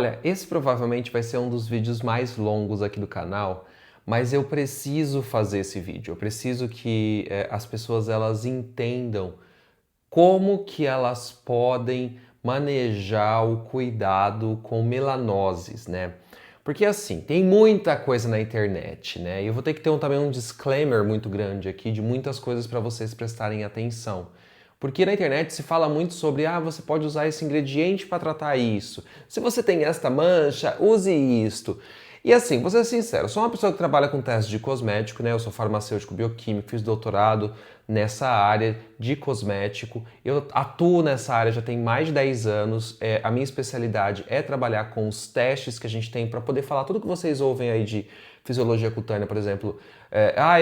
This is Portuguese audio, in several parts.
Olha, esse provavelmente vai ser um dos vídeos mais longos aqui do canal, mas eu preciso fazer esse vídeo. Eu preciso que as pessoas elas entendam como que elas podem manejar o cuidado com melanoses, né? Porque assim, tem muita coisa na internet, né? E eu vou ter que ter também um disclaimer muito grande aqui de muitas coisas para vocês prestarem atenção. Porque na internet se fala muito sobre, você pode usar esse ingrediente para tratar isso. Se você tem esta mancha, use isto. E assim, vou ser sincero, eu sou uma pessoa que trabalha com testes de cosmético, né? Eu sou farmacêutico bioquímico, fiz doutorado nessa área de cosmético. Eu atuo nessa área já tem mais de 10 anos. A minha especialidade é trabalhar com os testes que a gente tem para poder falar tudo que vocês ouvem aí de fisiologia cutânea, por exemplo.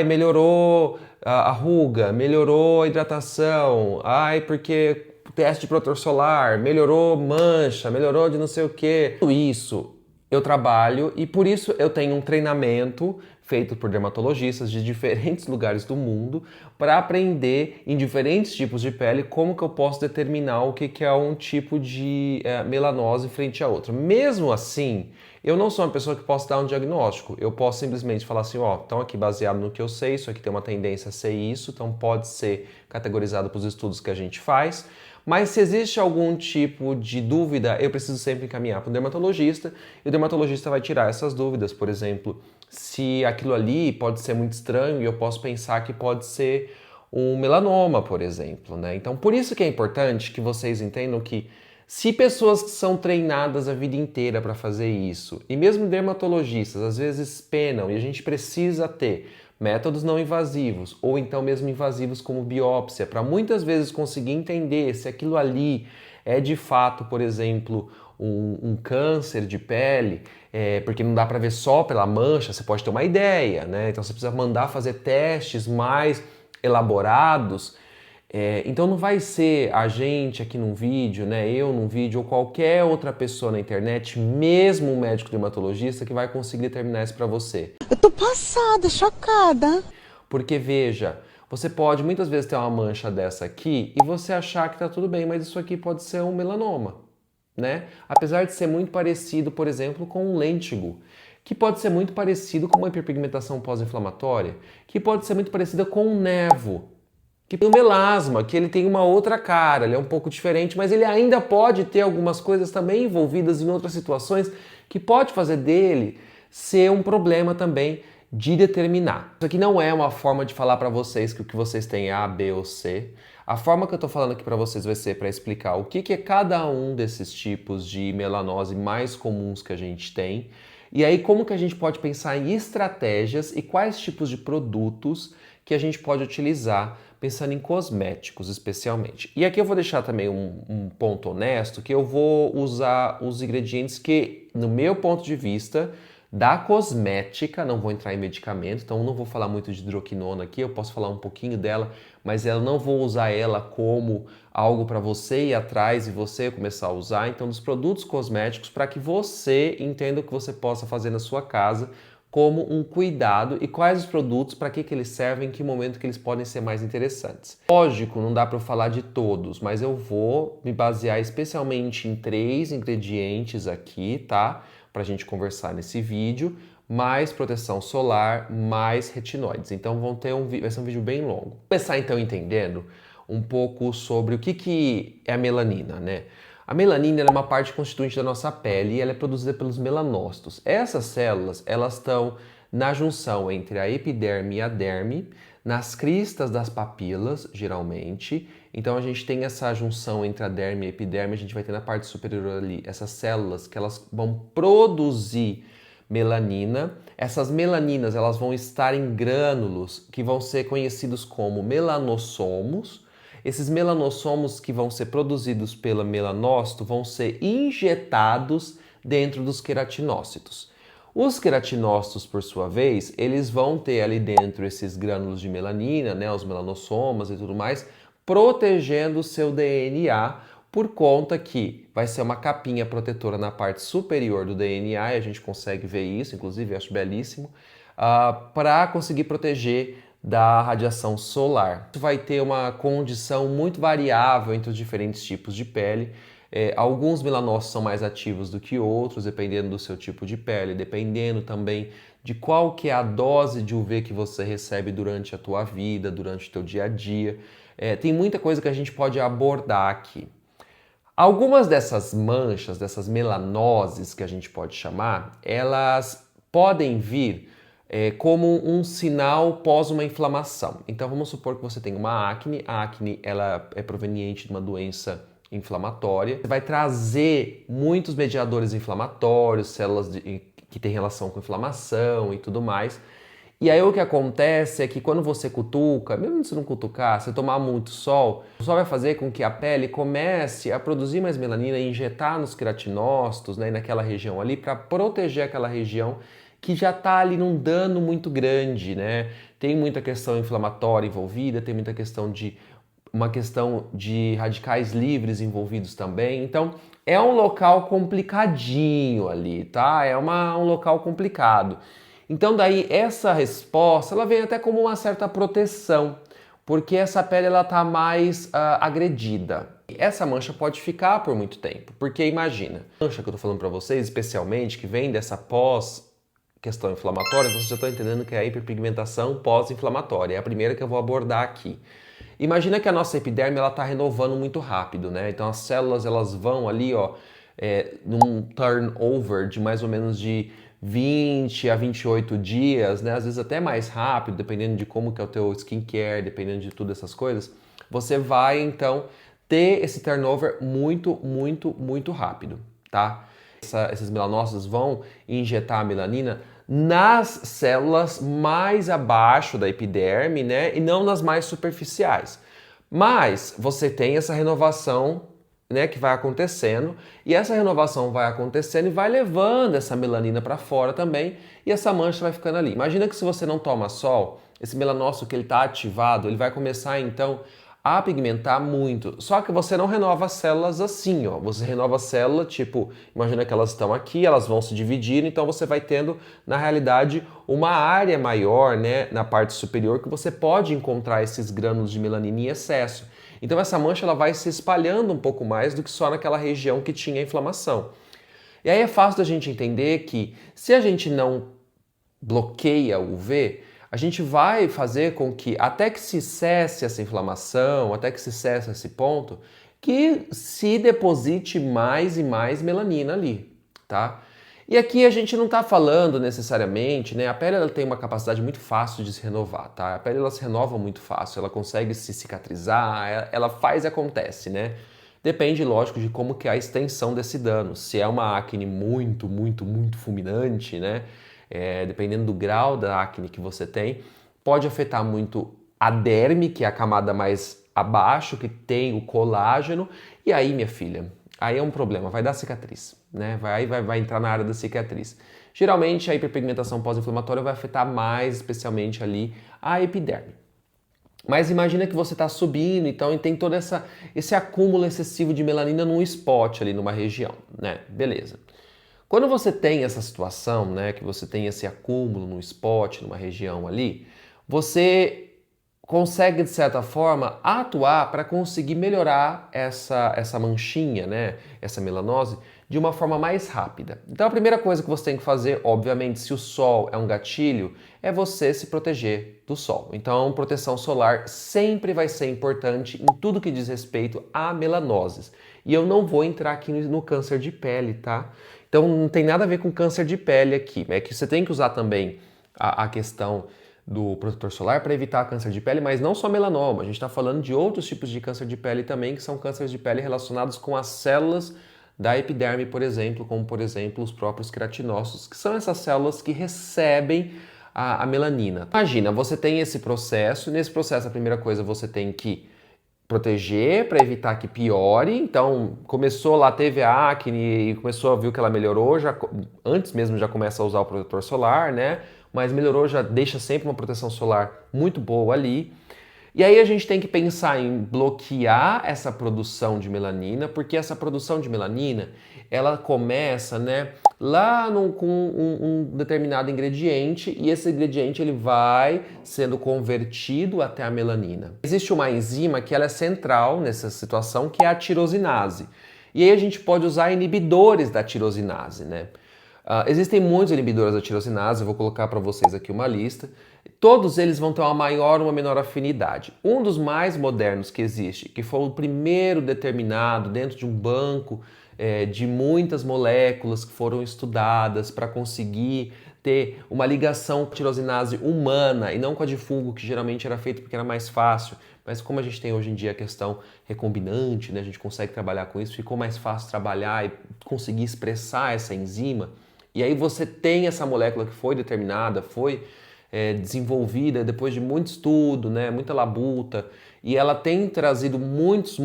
Melhorou a ruga, melhorou a hidratação, porque teste de protetor solar, melhorou mancha, melhorou de não sei o quê. Tudo isso eu trabalho e por isso eu tenho um treinamento feito por dermatologistas de diferentes lugares do mundo para aprender em diferentes tipos de pele como que eu posso determinar o que é um tipo de melanose frente a outra. Mesmo assim, eu não sou uma pessoa que possa dar um diagnóstico. Eu posso simplesmente falar assim, então aqui baseado no que eu sei, isso aqui tem uma tendência a ser isso, então pode ser categorizado para os estudos que a gente faz. Mas se existe algum tipo de dúvida, eu preciso sempre encaminhar para o dermatologista e o dermatologista vai tirar essas dúvidas. Por exemplo, se aquilo ali pode ser muito estranho e eu posso pensar que pode ser um melanoma, por exemplo, né? Então, por isso que é importante que vocês entendam que se pessoas que são treinadas a vida inteira para fazer isso, e mesmo dermatologistas às vezes penam e a gente precisa ter métodos não invasivos, ou então mesmo invasivos como biópsia, para muitas vezes conseguir entender se aquilo ali é de fato, por exemplo, um câncer de pele, porque não dá para ver só pela mancha, você pode ter uma ideia, né? Então você precisa mandar fazer testes mais elaborados. Então não vai ser a gente aqui num vídeo, né, eu num vídeo ou qualquer outra pessoa na internet, mesmo um médico dermatologista, que vai conseguir determinar isso para você. Eu tô passada, chocada. Porque veja, você pode muitas vezes ter uma mancha dessa aqui e você achar que tá tudo bem, mas isso aqui pode ser um melanoma, né? Apesar de ser muito parecido, por exemplo, com um lêntigo, que pode ser muito parecido com uma hiperpigmentação pós-inflamatória, que pode ser muito parecida com um nevo, que tem o melasma, que ele tem uma outra cara, ele é um pouco diferente, mas ele ainda pode ter algumas coisas também envolvidas em outras situações que pode fazer dele ser um problema também de determinar. Isso aqui não é uma forma de falar para vocês que o que vocês têm é A, B ou C. A forma que eu estou falando aqui para vocês vai ser para explicar o que é cada um desses tipos de melanose mais comuns que a gente tem. E aí como que a gente pode pensar em estratégias e quais tipos de produtos que a gente pode utilizar pensando em cosméticos especialmente. E aqui eu vou deixar também um ponto honesto, que eu vou usar os ingredientes que, no meu ponto de vista, da cosmética, não vou entrar em medicamento, então não vou falar muito de hidroquinona aqui, eu posso falar um pouquinho dela, mas eu não vou usar ela como algo para você ir atrás e você começar a usar. Então, dos produtos cosméticos, para que você entenda o que você possa fazer na sua casa, como um cuidado e quais os produtos, para que eles servem, em que momento que eles podem ser mais interessantes. Lógico, não dá para eu falar de todos, mas eu vou me basear especialmente em 3 ingredientes aqui, tá? Para a gente conversar nesse vídeo, mais proteção solar, mais retinoides. Então vai ser um vídeo bem longo. Vou começar então entendendo um pouco sobre o que é a melanina, né? A melanina é uma parte constituinte da nossa pele e ela é produzida pelos melanócitos. Essas células, elas estão na junção entre a epiderme e a derme, nas cristas das papilas, geralmente. Então a gente tem essa junção entre a derme e a epiderme, a gente vai ter na parte superior ali essas células que elas vão produzir melanina. Essas melaninas, elas vão estar em grânulos que vão ser conhecidos como melanossomos. Esses melanossomos que vão ser produzidos pela melanócito vão ser injetados dentro dos queratinócitos. Os queratinócitos, por sua vez, eles vão ter ali dentro esses grânulos de melanina, né, os melanossomas e tudo mais, protegendo o seu DNA, por conta que vai ser uma capinha protetora na parte superior do DNA, e a gente consegue ver isso, inclusive eu acho belíssimo, para conseguir proteger da radiação solar. Isso vai ter uma condição muito variável entre os diferentes tipos de pele. Alguns melanócitos são mais ativos do que outros, dependendo do seu tipo de pele, dependendo também de qual que é a dose de UV que você recebe durante a tua vida, durante o teu dia a dia. Tem muita coisa que a gente pode abordar aqui. Algumas dessas manchas, dessas melanoses que a gente pode chamar, elas podem vir como um sinal pós uma inflamação. Então vamos supor que você tem uma acne, a acne ela é proveniente de uma doença inflamatória. Você vai trazer muitos mediadores inflamatórios, células que têm relação com inflamação e tudo mais. E aí o que acontece é que quando você cutuca, mesmo se não cutucar, se tomar muito sol, o sol vai fazer com que a pele comece a produzir mais melanina e injetar nos queratinócitos, né, naquela região ali, para proteger aquela região que já está ali num dano muito grande, né? Tem muita questão inflamatória envolvida, tem muita questão de uma questão de radicais livres envolvidos também. Então, é um local complicadinho ali, tá? Um local complicado. Então daí essa resposta ela vem até como uma certa proteção, porque essa pele ela está mais agredida. Essa mancha pode ficar por muito tempo, porque imagina, a mancha que eu estou falando para vocês, especialmente, que vem dessa pós-questão inflamatória, então vocês já estão entendendo que é a hiperpigmentação pós-inflamatória, é a primeira que eu vou abordar aqui. Imagina que a nossa epiderme ela está renovando muito rápido, né? Então as células elas vão ali, ó, num turnover de mais ou menos de 20 a 28 dias, né? Às vezes até mais rápido, dependendo de como que é o teu skincare, dependendo de tudo essas coisas, você vai então ter esse turnover muito rápido, tá? Esses melanócitos vão injetar a melanina nas células mais abaixo da epiderme, né? E não nas mais superficiais. Mas você tem essa renovação, né, que vai acontecendo, e essa renovação vai acontecendo e vai levando essa melanina para fora também, e essa mancha vai ficando ali. Imagina que se você não toma sol, esse melanócito que ele está ativado, ele vai começar então a pigmentar muito. Só que você não renova as células assim, ó. Você renova a célula, tipo, imagina que elas estão aqui, elas vão se dividir, então você vai tendo, na realidade, uma área maior, né, na parte superior que você pode encontrar esses grânulos de melanina em excesso. Então essa mancha ela vai se espalhando um pouco mais do que só naquela região que tinha inflamação. E aí é fácil da gente entender que se a gente não bloqueia o UV, a gente vai fazer com que até que se cesse essa inflamação, até que se cesse esse ponto, que se deposite mais e mais melanina ali, tá? E aqui a gente não está falando necessariamente, né? A pele ela tem uma capacidade muito fácil de se renovar, tá? A pele ela se renova muito fácil, ela consegue se cicatrizar, ela faz e acontece, né? Depende, lógico, de como que é a extensão desse dano. Se é uma acne muito fulminante, né? Dependendo do grau da acne que você tem, pode afetar muito a derme, que é a camada mais abaixo, que tem o colágeno, e aí, minha filha, aí é um problema, vai dar cicatriz, né? Vai entrar na área da cicatriz. Geralmente a hiperpigmentação pós-inflamatória vai afetar mais, especialmente ali, a epiderme. Mas imagina que você está subindo, então, e tem todo esse acúmulo excessivo de melanina num spot ali, numa região, né? Beleza. Quando você tem essa situação, né, que você tem esse acúmulo num spot, numa região ali, você consegue, de certa forma, atuar para conseguir melhorar essa manchinha, né, essa melanose, de uma forma mais rápida. Então a primeira coisa que você tem que fazer, obviamente, se o sol é um gatilho, é você se proteger do sol. Então proteção solar sempre vai ser importante em tudo que diz respeito a melanoses. E eu não vou entrar aqui no câncer de pele, tá? Então não tem nada a ver com câncer de pele aqui. É que você tem que usar também a questão do protetor solar para evitar câncer de pele, mas não só melanoma. A gente está falando de outros tipos de câncer de pele também, que são cânceres de pele relacionados com as células da epiderme, por exemplo, como por exemplo os próprios queratinócitos, que são essas células que recebem a melanina. Imagina, você tem esse processo, e nesse processo a primeira coisa você tem que proteger para evitar que piore. Então, começou lá, teve a acne e começou a ver que ela melhorou, já, antes mesmo já começa a usar o protetor solar, né? Mas melhorou, já deixa sempre uma proteção solar muito boa ali. E aí a gente tem que pensar em bloquear essa produção de melanina, porque essa produção de melanina, ela começa, né, lá com um determinado ingrediente, e esse ingrediente ele vai sendo convertido até a melanina. Existe uma enzima que ela é central nessa situação, que é a tirosinase. E aí a gente pode usar inibidores da tirosinase, né? Existem muitos inibidores da tirosinase, eu vou colocar para vocês aqui uma lista. Todos eles vão ter uma maior ou uma menor afinidade. Um dos mais modernos que existe, que foi o primeiro determinado dentro de um banco de muitas moléculas que foram estudadas para conseguir ter uma ligação com a tirosinase humana e não com a de fungo, que geralmente era feito porque era mais fácil. Mas como a gente tem hoje em dia a questão recombinante, né, a gente consegue trabalhar com isso, ficou mais fácil trabalhar e conseguir expressar essa enzima. E aí você tem essa molécula que foi determinada, foi desenvolvida depois de muito estudo, né, muita labuta, e ela tem trazido muitos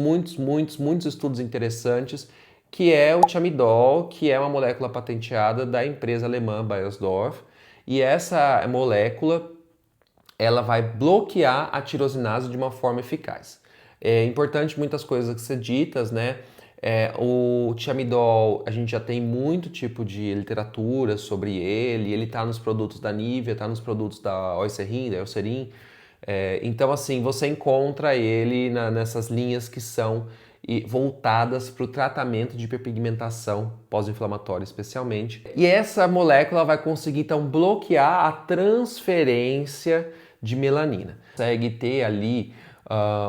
estudos interessantes, que é o Thiamidol, que é uma molécula patenteada da empresa alemã Beiersdorf, e essa molécula ela vai bloquear a tirosinase de uma forma eficaz. É importante muitas coisas que ser ditas, né? O Thiamidol, a gente já tem muito tipo de literatura sobre ele está nos produtos da Nivea, está nos produtos da Eucerin. Então, assim, você encontra ele nessas linhas que são voltadas para o tratamento de hiperpigmentação pós-inflamatória, especialmente. E essa molécula vai conseguir, então, bloquear a transferência de melanina. Consegue ter ali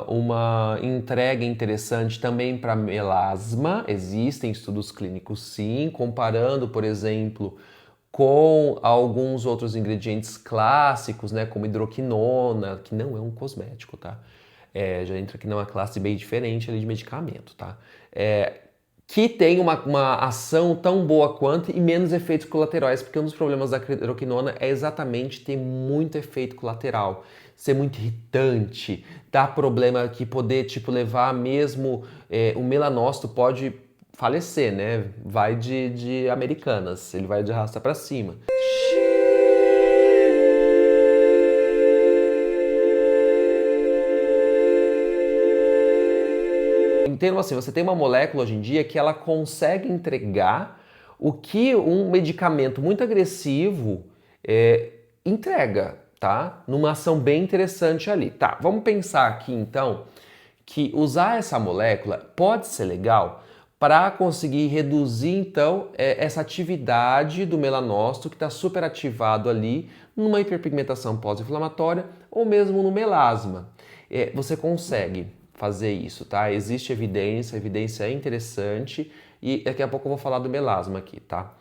uma entrega interessante também para melasma. Existem estudos clínicos, sim, comparando, por exemplo, com alguns outros ingredientes clássicos, né, como hidroquinona, que não é um cosmético, tá? Já entra aqui numa classe bem diferente ali de medicamento, tá? Que tem uma ação tão boa quanto e menos efeitos colaterais, porque um dos problemas da hidroquinona é exatamente ter muito efeito colateral, ser muito irritante, dar problema que poder, tipo, levar mesmo o melanócito pode falecer, né? Vai de Americanas, ele vai de arrasta pra cima. Então, assim, você tem uma molécula hoje em dia que ela consegue entregar o que um medicamento muito agressivo entrega, tá? Numa ação bem interessante ali. Tá, vamos pensar aqui então que usar essa molécula pode ser legal para conseguir reduzir então essa atividade do melanócito que está super ativado ali numa hiperpigmentação pós-inflamatória ou mesmo no melasma. Você consegue fazer isso, tá? Existe evidência, a evidência é interessante e daqui a pouco eu vou falar do melasma aqui, tá?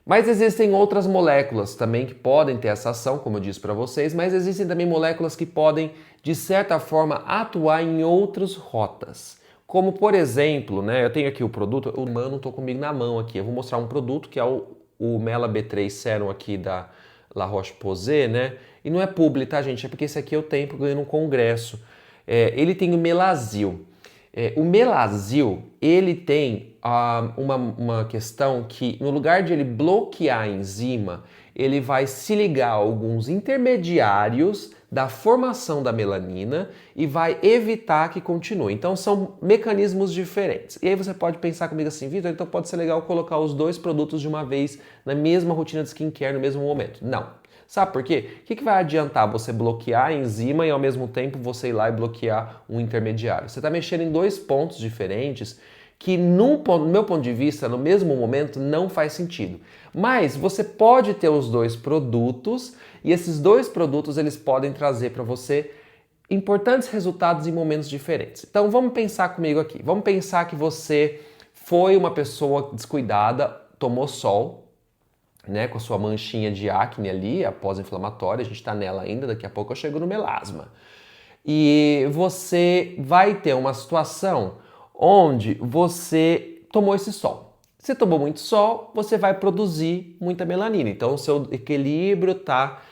Mas existem outras moléculas também que podem ter essa ação, como eu disse para vocês, mas existem também moléculas que podem, de certa forma, atuar em outras rotas. Como, por exemplo, né, eu tenho aqui o produto, o não estou comigo na mão aqui, eu vou mostrar um produto que é o Mela B3 Serum aqui da La Roche-Posay, né? E não é publi, tá, gente? É porque esse aqui eu tenho porque eu ganhei num congresso. Ele tem o Melasil. O Melasil, ele tem uma questão que, no lugar de ele bloquear a enzima, ele vai se ligar a alguns intermediários da formação da melanina e vai evitar que continue. Então, são mecanismos diferentes. E aí você pode pensar comigo assim, Vitor, então pode ser legal colocar os dois produtos de uma vez na mesma rotina de skincare no mesmo momento. Não. Sabe por quê? O que vai adiantar você bloquear a enzima e ao mesmo tempo você ir lá e bloquear um intermediário? Você está mexendo em dois pontos diferentes que, no meu ponto de vista, no mesmo momento, não faz sentido. Mas você pode ter os dois produtos e esses dois produtos eles podem trazer para você importantes resultados em momentos diferentes. Então vamos pensar comigo aqui. Vamos pensar que você foi uma pessoa descuidada, tomou sol, né, com a sua manchinha de acne ali, a pós-inflamatória, a gente está nela ainda, daqui a pouco eu chego no melasma. E você vai ter uma situação onde você tomou esse sol. Se tomou muito sol, você vai produzir muita melanina, então o seu equilíbrio está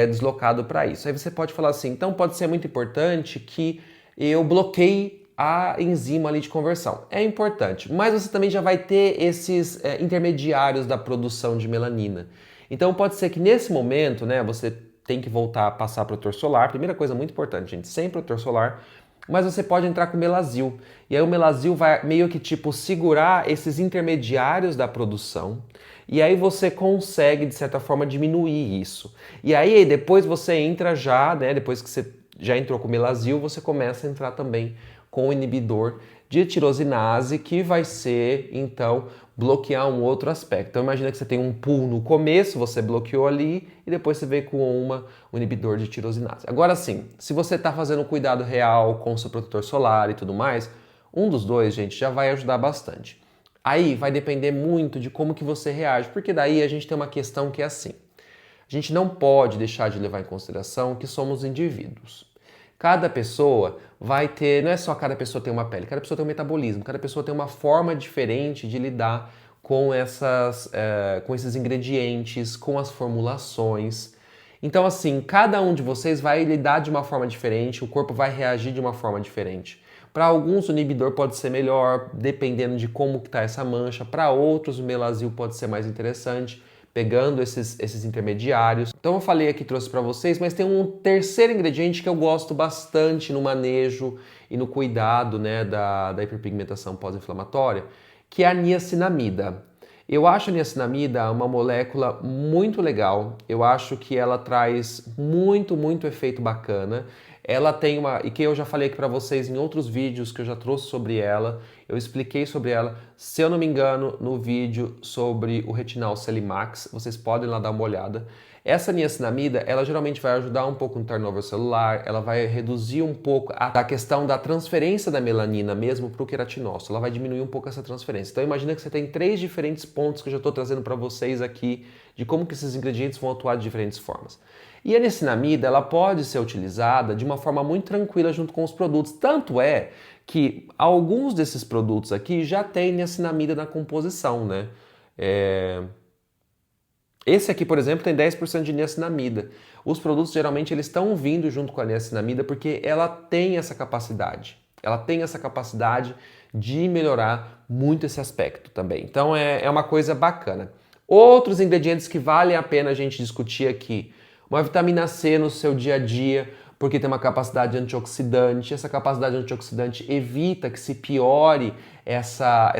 deslocado para isso. Aí você pode falar assim, então pode ser muito importante que eu bloqueie a enzima ali de conversão. É importante, mas você também já vai ter esses intermediários da produção de melanina. Então pode ser que nesse momento, né, você tem que voltar a passar protetor solar. Primeira coisa muito importante, gente, sem protetor solar, mas você pode entrar com Melasil. E aí o Melasil vai meio que tipo segurar esses intermediários da produção. E aí você consegue, de certa forma, diminuir isso. E aí depois você entra já, né, depois que você já entrou com Melasil, você começa a entrar também com o inibidor de tirosinase, que vai ser, então, bloquear um outro aspecto. Então imagina que você tem um pool no começo, você bloqueou ali, e depois você vem com um inibidor de tirosinase. Agora sim, se você está fazendo um cuidado real com o seu protetor solar e tudo mais, um dos dois, gente, já vai ajudar bastante. Aí vai depender muito de como que você reage, porque daí a gente tem uma questão que é assim. A gente não pode deixar de levar em consideração que somos indivíduos. Cada pessoa vai ter, não é só cada pessoa tem uma pele, cada pessoa tem um metabolismo, cada pessoa tem uma forma diferente de lidar com com esses ingredientes, com as formulações. Então, assim, cada um de vocês vai lidar de uma forma diferente, o corpo vai reagir de uma forma diferente. Para alguns o inibidor pode ser melhor, dependendo de como está essa mancha. Para outros o Melasil pode ser mais interessante, pegando esses intermediários. Então eu falei aqui, trouxe para vocês, mas tem um terceiro ingrediente que eu gosto bastante no manejo e no cuidado, né, da hiperpigmentação pós-inflamatória, que é a niacinamida. Eu acho a niacinamida uma molécula muito legal, eu acho que ela traz muito efeito bacana. Ela tem e que eu já falei aqui para vocês em outros vídeos que eu já trouxe sobre ela, eu expliquei sobre ela, se eu não me engano, no vídeo sobre o retinal Celimax, vocês podem lá dar uma olhada. Essa niacinamida, ela geralmente vai ajudar um pouco no turnover celular, ela vai reduzir um pouco a questão da transferência da melanina mesmo para o queratinócito, ela vai diminuir um pouco essa transferência. Então imagina que você tem 3 diferentes pontos que eu já estou trazendo para vocês aqui, de como que esses ingredientes vão atuar de diferentes formas. E a niacinamida, ela pode ser utilizada de uma forma muito tranquila junto com os produtos, tanto é que alguns desses produtos aqui já tem niacinamida na composição, né? Esse aqui, por exemplo, tem 10% de niacinamida. Os produtos, geralmente, eles estão vindo junto com a niacinamida porque ela tem essa capacidade. Ela tem essa capacidade de melhorar muito esse aspecto também. Então, é uma coisa bacana. Outros ingredientes que valem a pena a gente discutir aqui. Uma vitamina C no seu dia a dia, porque tem uma capacidade antioxidante. Essa capacidade antioxidante evita que se piore essa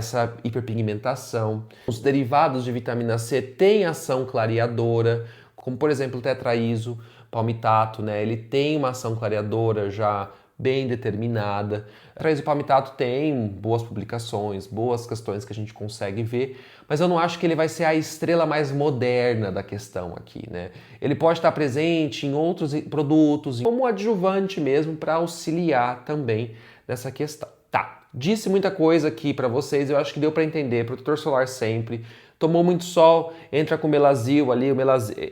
hiperpigmentação. Os derivados de vitamina C têm ação clareadora, como por exemplo o tetraíso palmitato, né? Ele tem uma ação clareadora já bem determinada. O tetraíso palmitato tem boas publicações, boas questões que a gente consegue ver, mas eu não acho que ele vai ser a estrela mais moderna da questão aqui, né? Ele pode estar presente em outros produtos, como adjuvante mesmo, para auxiliar também nessa questão. Tá, disse muita coisa aqui para vocês, eu acho que deu para entender. Protetor solar sempre. Tomou muito sol, entra com Melasil ali,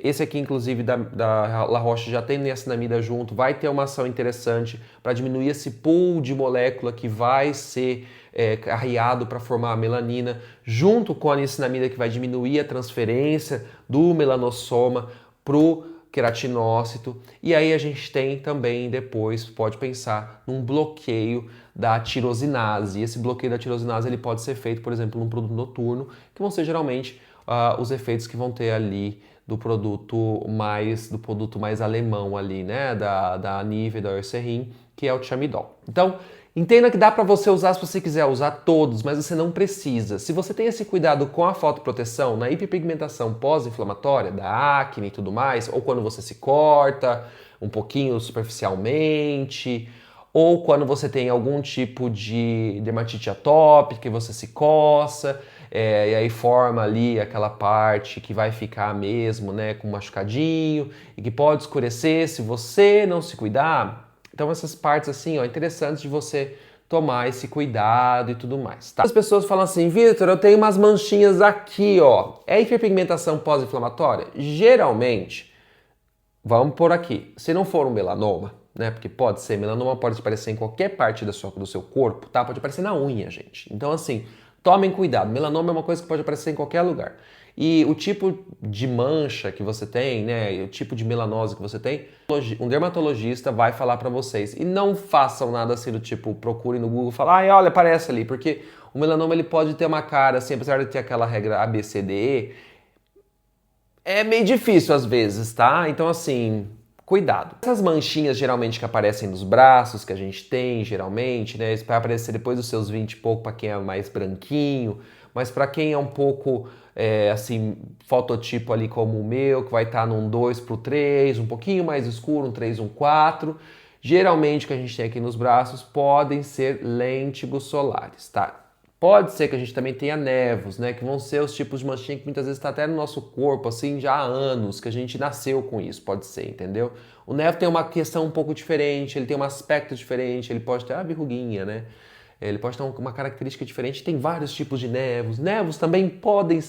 esse aqui inclusive da La Roche já tem niacinamida junto, vai ter uma ação interessante para diminuir esse pool de molécula que vai ser carreado para formar a melanina, junto com a niacinamida que vai diminuir a transferência do melanossoma pro queratinócito. E aí a gente tem também depois, pode pensar num bloqueio da tirosinase. E esse bloqueio da tirosinase ele pode ser feito, por exemplo, num produto noturno, que vão ser geralmente os efeitos que vão ter ali do produto mais alemão ali, né, da Nivea, da Eucerin, que é o Thiamidol. Então, entenda que dá para você usar se você quiser usar todos, mas você não precisa. Se você tem esse cuidado com a fotoproteção, na hiperpigmentação pós-inflamatória, da acne e tudo mais, ou quando você se corta um pouquinho superficialmente, ou quando você tem algum tipo de dermatite atópica e você se coça, e aí forma ali aquela parte que vai ficar mesmo, né, com um machucadinho e que pode escurecer se você não se cuidar. Então essas partes assim, ó, interessantes de você tomar esse cuidado e tudo mais, tá? As pessoas falam assim, Vitor, eu tenho umas manchinhas aqui, ó. É hiperpigmentação pós-inflamatória? Geralmente, vamos por aqui, se não for um melanoma, né? Porque pode ser, melanoma pode aparecer em qualquer parte do seu corpo, tá? Pode aparecer na unha, gente. Então assim, tomem cuidado. Melanoma é uma coisa que pode aparecer em qualquer lugar. E o tipo de mancha que você tem, né, e o tipo de melanose que você tem, um dermatologista vai falar para vocês. E não façam nada assim do tipo, procurem no Google e falem, olha, aparece ali, porque o melanoma ele pode ter uma cara, assim, apesar de ter aquela regra ABCDE, é meio difícil às vezes, tá? Então assim, cuidado. Essas manchinhas geralmente que aparecem nos braços, que a gente tem geralmente, né, isso vai aparecer depois dos seus 20 e pouco para quem é mais branquinho, mas para quem é um pouco assim, fototipo ali como o meu, que vai estar num 2 pro 3, um pouquinho mais escuro, um 3, um 4, Geralmente o que a gente tem aqui nos braços podem ser lêntigos solares, tá? Pode ser que a gente também tenha névos, né? Que vão ser os tipos de manchinha que muitas vezes está até no nosso corpo, assim, já há anos, que a gente nasceu com isso, pode ser, entendeu? O névoa tem uma questão um pouco diferente, ele tem um aspecto diferente, ele pode ter uma verruguinha, né? Ele pode ter uma característica diferente, tem vários tipos de névos. Névos também podem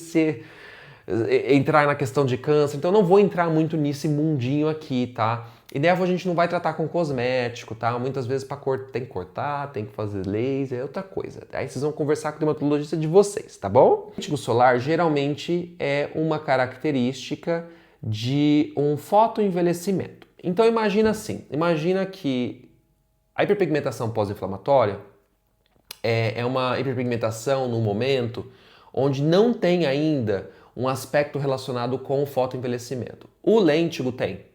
entrar na questão de câncer, então eu não vou entrar muito nesse mundinho aqui, tá? E névoa a gente não vai tratar com cosmético, tá? Muitas vezes tem que cortar, tem que fazer laser, é outra coisa. Aí vocês vão conversar com o dermatologista de vocês, tá bom? O lêntigo solar geralmente é uma característica de um fotoenvelhecimento. Então imagina assim, imagina que a hiperpigmentação pós-inflamatória é uma hiperpigmentação no momento onde não tem ainda um aspecto relacionado com o fotoenvelhecimento. O lêntigo tem.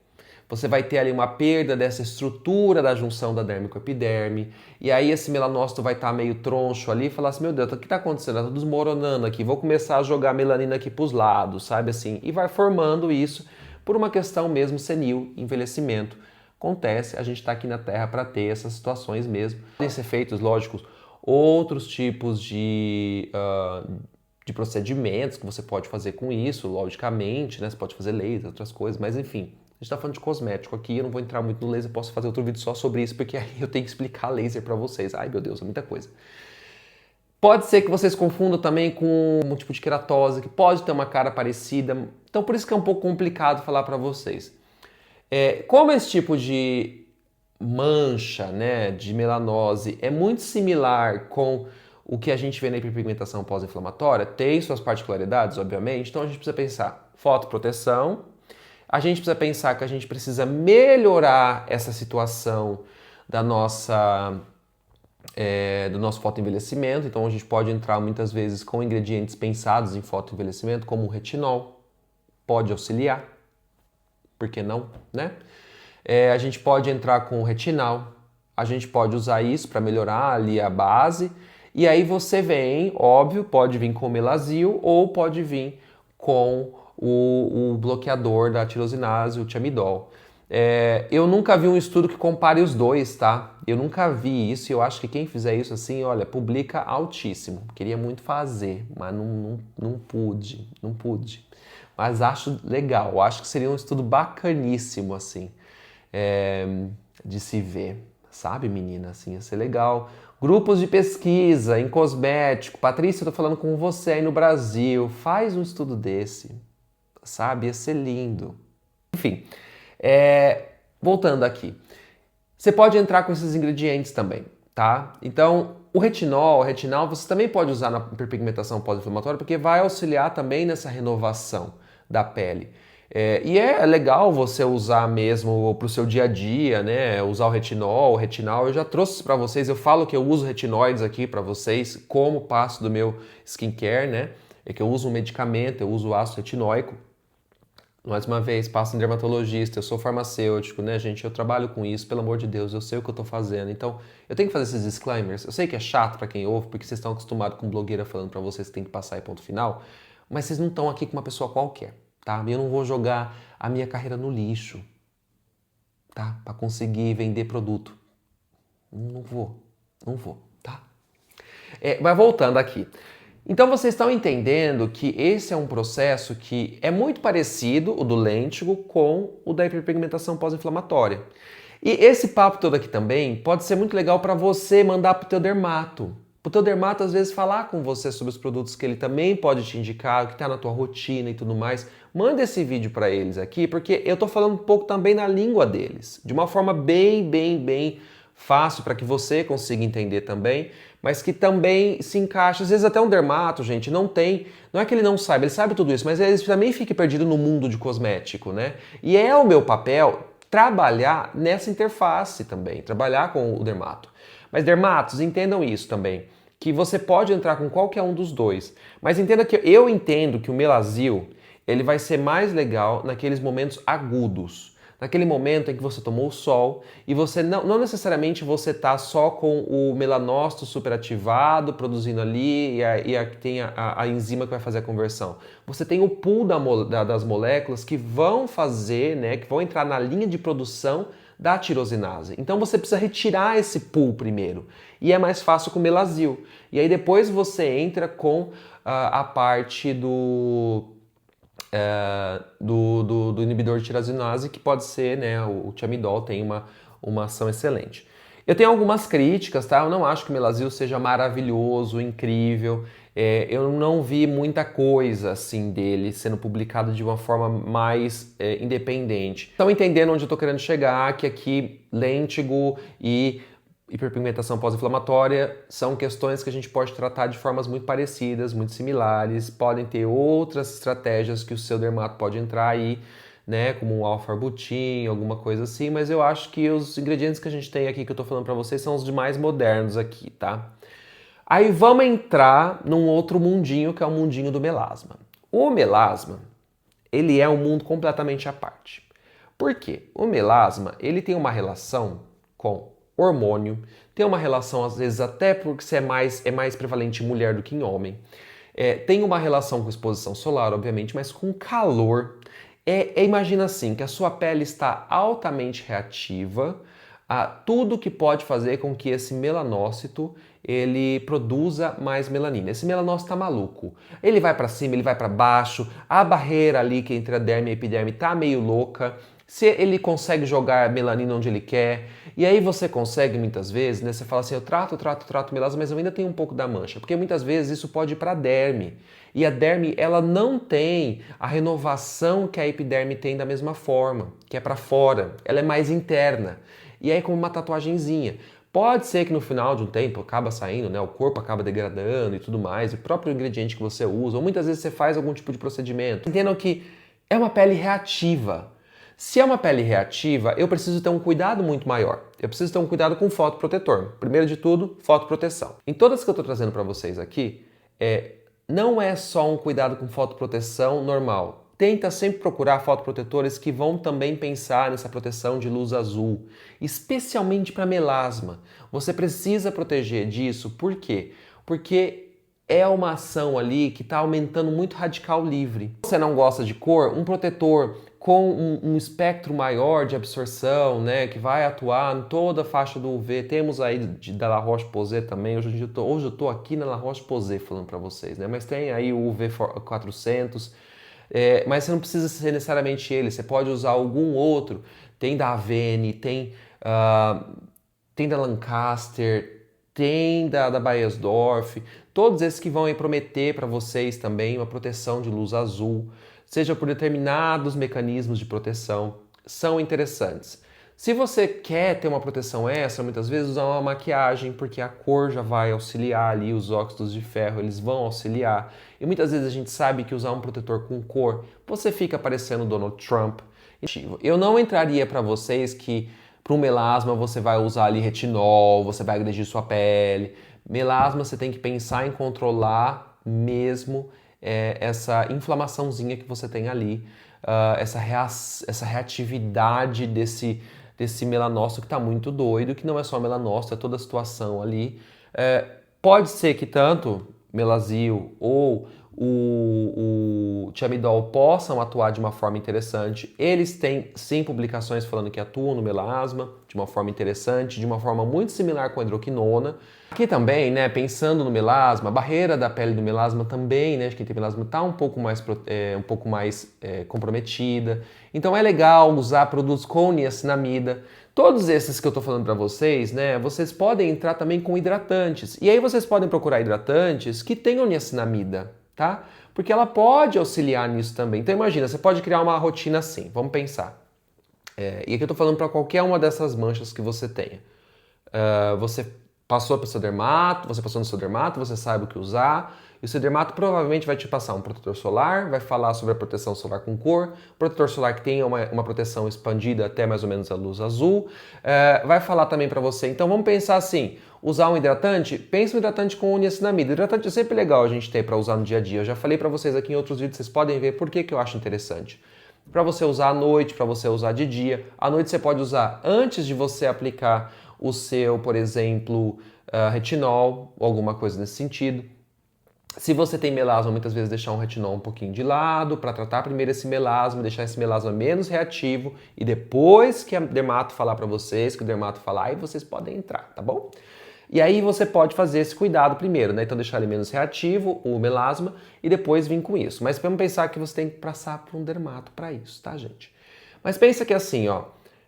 Você vai ter ali uma perda dessa estrutura da junção da derme com a epiderme, e aí esse melanócito vai estar meio troncho ali e falar assim, meu Deus, o que está acontecendo? Está desmoronando aqui, vou começar a jogar melanina aqui para os lados, sabe assim? E vai formando isso por uma questão mesmo senil, envelhecimento. Acontece, a gente está aqui na Terra para ter essas situações mesmo. Podem ser feitos, lógicos, outros tipos de procedimentos que você pode fazer com isso, logicamente, né? Você pode fazer laser, outras coisas, mas enfim. A gente está falando de cosmético aqui, eu não vou entrar muito no laser, posso fazer outro vídeo só sobre isso, porque aí eu tenho que explicar laser para vocês. Ai, meu Deus, é muita coisa. Pode ser que vocês confundam também com um tipo de queratose, que pode ter uma cara parecida. Então, por isso que é um pouco complicado falar para vocês. Como esse tipo de mancha, né, de melanose é muito similar com o que a gente vê na hiperpigmentação pós-inflamatória, tem suas particularidades, obviamente, então a gente precisa pensar fotoproteção. A gente precisa pensar que a gente precisa melhorar essa situação do nosso fotoenvelhecimento. Então a gente pode entrar muitas vezes com ingredientes pensados em fotoenvelhecimento, como o retinol, pode auxiliar, por que não, né? A gente pode entrar com o retinal, a gente pode usar isso para melhorar ali a base, e aí você vem, óbvio, pode vir com o Melasil ou pode vir com o bloqueador da tirosinase, o Thiamidol. Eu nunca vi um estudo que compare os dois, tá? Eu nunca vi isso e eu acho que quem fizer isso assim, olha, publica altíssimo. Queria muito fazer, mas não pude. Mas acho legal, acho que seria um estudo bacaníssimo, assim, de se ver, sabe, menina? Assim, ia ser legal. Grupos de pesquisa em cosmético. Patrícia, eu tô falando com você aí no Brasil. Faz um estudo desse. Sabe? Ia ser lindo. Enfim, voltando aqui. Você pode entrar com esses ingredientes também, tá? Então, o retinol você também pode usar na hiperpigmentação pós-inflamatória porque vai auxiliar também nessa renovação da pele. E é legal você usar mesmo para o seu dia a dia, né? Usar o retinol, eu já trouxe para vocês, eu falo que eu uso retinóides aqui para vocês como passo do meu skincare, né? É que eu uso um medicamento, eu uso o ácido retinóico. Mais uma vez, passo em dermatologista, eu sou farmacêutico, né, gente? Eu trabalho com isso, pelo amor de Deus, eu sei o que eu tô fazendo. Então, eu tenho que fazer esses disclaimers. Eu sei que é chato para quem ouve, porque vocês estão acostumados com blogueira falando para vocês que tem que passar e ponto final, mas vocês não estão aqui com uma pessoa qualquer, tá? E eu não vou jogar a minha carreira no lixo, tá? Para conseguir vender produto. Não vou, tá? Mas voltando aqui. Então vocês estão entendendo que esse é um processo que é muito parecido, o do lêntigo, com o da hiperpigmentação pós-inflamatória. E esse papo todo aqui também pode ser muito legal para você mandar para o teu dermato. Para o teu dermato, às vezes, falar com você sobre os produtos que ele também pode te indicar, o que está na tua rotina e tudo mais. Manda esse vídeo para eles aqui, porque eu estou falando um pouco também na língua deles, de uma forma bem fácil para que você consiga entender também, mas que também se encaixa. Às vezes até um dermato, gente, não é que ele não saiba, ele sabe tudo isso, mas ele também fica perdido no mundo de cosmético, né? E é o meu papel trabalhar nessa interface também, trabalhar com o dermato. Mas dermatos, entendam isso também, que você pode entrar com qualquer um dos dois, mas entenda que eu entendo que o Melasil, ele vai ser mais legal naqueles momentos agudos. Naquele momento em que você tomou o sol e você não necessariamente você está só com o melanócito superativado, produzindo ali, e tem a enzima que vai fazer a conversão. Você tem o pool das moléculas que vão fazer, né, que vão entrar na linha de produção da tirosinase. Então você precisa retirar esse pool primeiro. E é mais fácil com o Melazil. E aí depois você entra com a parte do inibidor de tirosinase, que pode ser, né, o Thiamidol tem uma ação excelente. Eu tenho algumas críticas, tá? Eu não acho que o Melazil seja maravilhoso, incrível. Eu não vi muita coisa assim dele sendo publicado de uma forma mais independente. Estão entendendo onde eu estou querendo chegar, que aqui Lentigo e hiperpigmentação pós-inflamatória são questões que a gente pode tratar de formas muito parecidas, muito similares. Podem ter outras estratégias que o seu dermato pode entrar aí, né, como um alfa-arbutin, alguma coisa assim, mas eu acho que os ingredientes que a gente tem aqui que eu tô falando para vocês são os mais modernos aqui, tá? Aí vamos entrar num outro mundinho, que é o mundinho do melasma. O melasma, ele é um mundo completamente à parte. Por quê? O melasma, ele tem uma relação com hormônio, tem uma relação às vezes até porque é mais prevalente em mulher do que em homem. Tem uma relação com exposição solar, obviamente, mas com calor. Imagina assim, que a sua pele está altamente reativa a tudo que pode fazer com que esse melanócito ele produza mais melanina. Esse melanócito tá maluco. Ele vai para cima, ele vai para baixo, a barreira ali que entre a derme e a epiderme tá meio louca. Se ele consegue jogar melanina onde ele quer, e aí você consegue muitas vezes, né? Você fala assim, eu trato melasma, mas eu ainda tenho um pouco da mancha, porque muitas vezes isso pode ir para a derme. E a derme, ela não tem a renovação que a epiderme tem da mesma forma, que é para fora. Ela é mais interna. E aí como uma tatuagenzinha. Pode ser que no final de um tempo acaba saindo, né? O corpo acaba degradando e tudo mais, o próprio ingrediente que você usa, ou muitas vezes você faz algum tipo de procedimento. Entendam que é uma pele reativa. Se é uma pele reativa, eu preciso ter um cuidado muito maior. Eu preciso ter um cuidado com fotoprotetor. Primeiro de tudo, fotoproteção. Em todas que eu estou trazendo para vocês aqui, não é só um cuidado com fotoproteção normal. Tenta sempre procurar fotoprotetores que vão também pensar nessa proteção de luz azul, especialmente para melasma. Você precisa proteger disso, por quê? Porque é uma ação ali que está aumentando muito radical livre. Se você não gosta de cor, um protetor com um espectro maior de absorção, né, que vai atuar em toda a faixa do UV. Temos aí da La Roche-Posay também. Hoje eu tô aqui na La Roche-Posay falando para vocês, né, mas tem aí o UV 400. Mas você não precisa ser necessariamente ele, você pode usar algum outro. Tem da Avene, tem da Lancaster, tem da Beiersdorf, todos esses que vão aí prometer para vocês também uma proteção de luz azul, seja por determinados mecanismos de proteção, são interessantes. Se você quer ter uma proteção extra, muitas vezes usar uma maquiagem, porque a cor já vai auxiliar ali, os óxidos de ferro, eles vão auxiliar. E muitas vezes a gente sabe que usar um protetor com cor, você fica parecendo Donald Trump. Eu não entraria para vocês que para um melasma você vai usar ali retinol, você vai agredir sua pele. Melasma você tem que pensar em controlar mesmo essa inflamaçãozinha que você tem ali, essa reatividade desse melanócito que está muito doido, que não é só melanócito, é toda a situação ali. Pode ser que tanto Melazil ou o Thiamidol possam atuar de uma forma interessante. Eles têm sim publicações falando que atuam no melasma de uma forma interessante, de uma forma muito similar com a hidroquinona. Aqui também, né, pensando no melasma, a barreira da pele do melasma também, né, de quem tem melasma está um pouco mais comprometida. Então é legal usar produtos com niacinamida. Todos esses que eu estou falando para vocês, né, vocês podem entrar também com hidratantes. E aí vocês podem procurar hidratantes que tenham niacinamida, tá? Porque ela pode auxiliar nisso também. Então imagina, você pode criar uma rotina assim, vamos pensar. E aqui eu estou falando para qualquer uma dessas manchas que você tenha. Você passou para o seu dermato, você sabe o que usar, e o seu dermato provavelmente vai te passar um protetor solar, vai falar sobre a proteção solar com cor, protetor solar que tenha uma proteção expandida até mais ou menos a luz azul, vai falar também para você. Então vamos pensar assim, usar um hidratante, pensa um hidratante com niacinamida. O hidratante é sempre legal a gente ter para usar no dia a dia. Eu já falei para vocês aqui em outros vídeos, vocês podem ver por que eu acho interessante. Para você usar à noite, para você usar de dia. À noite você pode usar antes de você aplicar o seu, por exemplo, retinol ou alguma coisa nesse sentido. Se você tem melasma, muitas vezes deixar um retinol um pouquinho de lado para tratar primeiro esse melasma, deixar esse melasma menos reativo e depois que a dermato falar para vocês, que o dermato falar, aí vocês podem entrar, tá bom? E aí você pode fazer esse cuidado primeiro, né? Então deixar ele menos reativo, o melasma, e depois vir com isso. Mas vamos pensar que você tem que passar por um dermato para isso, tá, gente? Mas pensa que assim, ó,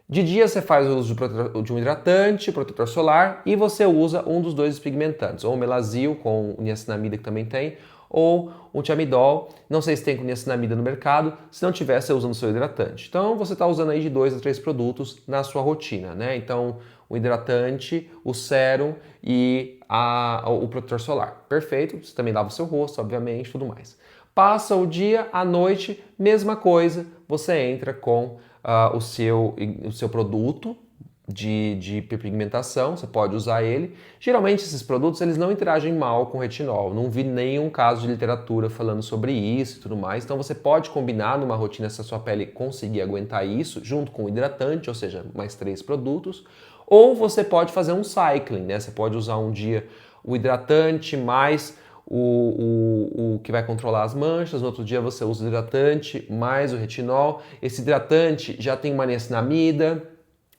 de dia você faz o uso de um hidratante, protetor solar, e você usa um dos dois pigmentantes, ou o Melasil com niacinamida que também tem, ou um Thiamidol. Não sei se tem com niacinamida no mercado, se não tiver, você usa no seu hidratante. Então você está usando aí de 2 a 3 produtos na sua rotina, né? Então o hidratante, o sérum e o protetor solar. Perfeito, você também lava o seu rosto, obviamente, tudo mais. Passa o dia, à noite, mesma coisa, você entra com o seu produto de pigmentação, você pode usar ele. Geralmente esses produtos eles não interagem mal com retinol, não vi nenhum caso de literatura falando sobre isso e tudo mais, então você pode combinar numa rotina se a sua pele conseguir aguentar isso, junto com o hidratante, ou seja, mais 3 produtos, ou você pode fazer um cycling, né? Você pode usar um dia o hidratante mais o que vai controlar as manchas, no outro dia você usa o hidratante mais o retinol. Esse hidratante já tem uma niacinamida,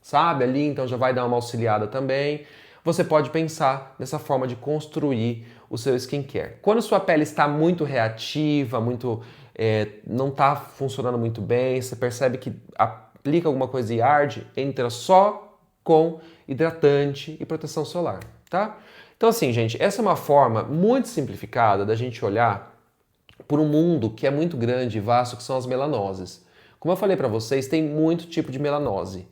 sabe, ali, então já vai dar uma auxiliada também. Você pode pensar nessa forma de construir o seu skincare. Quando sua pele está muito reativa, não está funcionando muito bem, você percebe que aplica alguma coisa e arde, entra só com hidratante e proteção solar, tá? Então assim, gente, essa é uma forma muito simplificada da gente olhar por um mundo que é muito grande e vasto, que são as melanoses. Como eu falei para vocês, tem muito tipo de melanose.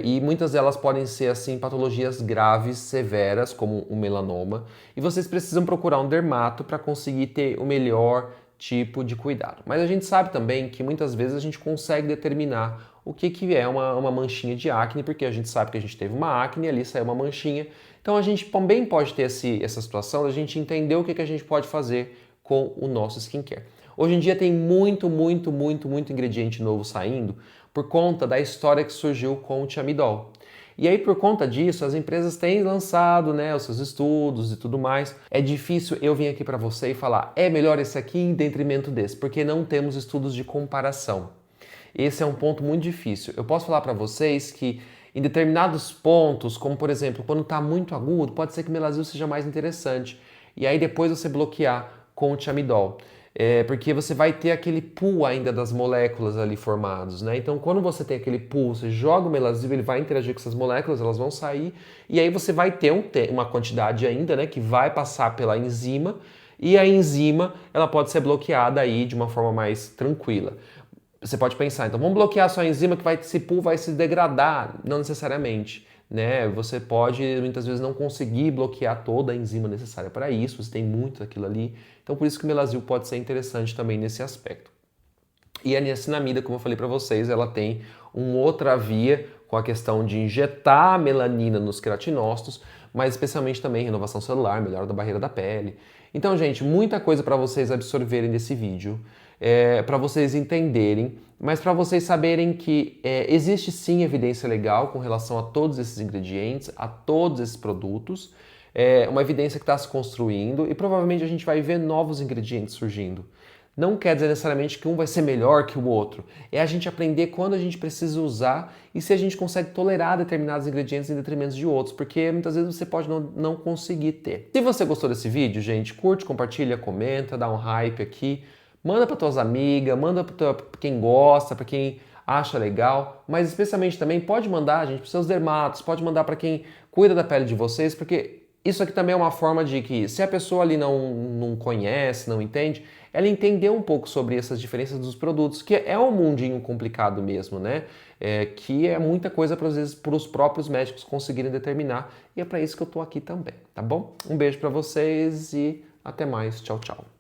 E muitas delas podem ser assim patologias graves, severas, como o melanoma, e vocês precisam procurar um dermato para conseguir ter o melhor tipo de cuidado. Mas a gente sabe também que muitas vezes a gente consegue determinar o que é uma manchinha de acne, porque a gente sabe que a gente teve uma acne e ali saiu uma manchinha. Então a gente também pode ter essa situação da gente entender o que a gente pode fazer com o nosso skincare. Hoje em dia tem muito ingrediente novo saindo por conta da história que surgiu com o Thiamidol. E aí, por conta disso, as empresas têm lançado, né, os seus estudos e tudo mais. É difícil eu vir aqui para você e falar, é melhor esse aqui em detrimento desse, porque não temos estudos de comparação. Esse é um ponto muito difícil. Eu posso falar para vocês que em determinados pontos, como por exemplo, quando está muito agudo, pode ser que o Melasil seja mais interessante. E aí depois você bloquear com o Thiamidol. Porque você vai ter aquele pool ainda das moléculas ali formados, né? Então, quando você tem aquele pool, você joga o Melasil, ele vai interagir com essas moléculas, elas vão sair, e aí você vai ter uma quantidade ainda, né, que vai passar pela enzima, e a enzima, ela pode ser bloqueada aí de uma forma mais tranquila. Você pode pensar, então vamos bloquear só a enzima que esse pool vai se degradar, não necessariamente. Né? Você pode muitas vezes não conseguir bloquear toda a enzima necessária para isso, você tem muito daquilo ali. Então por isso que o Melasil pode ser interessante também nesse aspecto. E a niacinamida, como eu falei para vocês, ela tem uma outra via com a questão de injetar melanina nos queratinócitos, mas especialmente também renovação celular, melhora da barreira da pele. Então, gente, muita coisa para vocês absorverem desse vídeo, para vocês entenderem, mas para vocês saberem que existe sim evidência legal com relação a todos esses ingredientes, a todos esses produtos, uma evidência que está se construindo e provavelmente a gente vai ver novos ingredientes surgindo. Não quer dizer necessariamente que um vai ser melhor que o outro. É a gente aprender quando a gente precisa usar e se a gente consegue tolerar determinados ingredientes em detrimento de outros, porque muitas vezes você pode não conseguir ter. Se você gostou desse vídeo, gente, curte, compartilha, comenta, dá um hype aqui, manda para tuas amigas, manda para quem gosta, para quem acha legal, mas especialmente também pode mandar, gente, para seus dermatos, pode mandar para quem cuida da pele de vocês, porque isso aqui também é uma forma de que, se a pessoa ali não conhece, não entende, ela entender um pouco sobre essas diferenças dos produtos, que é um mundinho complicado mesmo, né? Que é muita coisa, às vezes, para os próprios médicos conseguirem determinar, e é para isso que eu tô aqui também, tá bom? Um beijo para vocês e até mais. Tchau, tchau.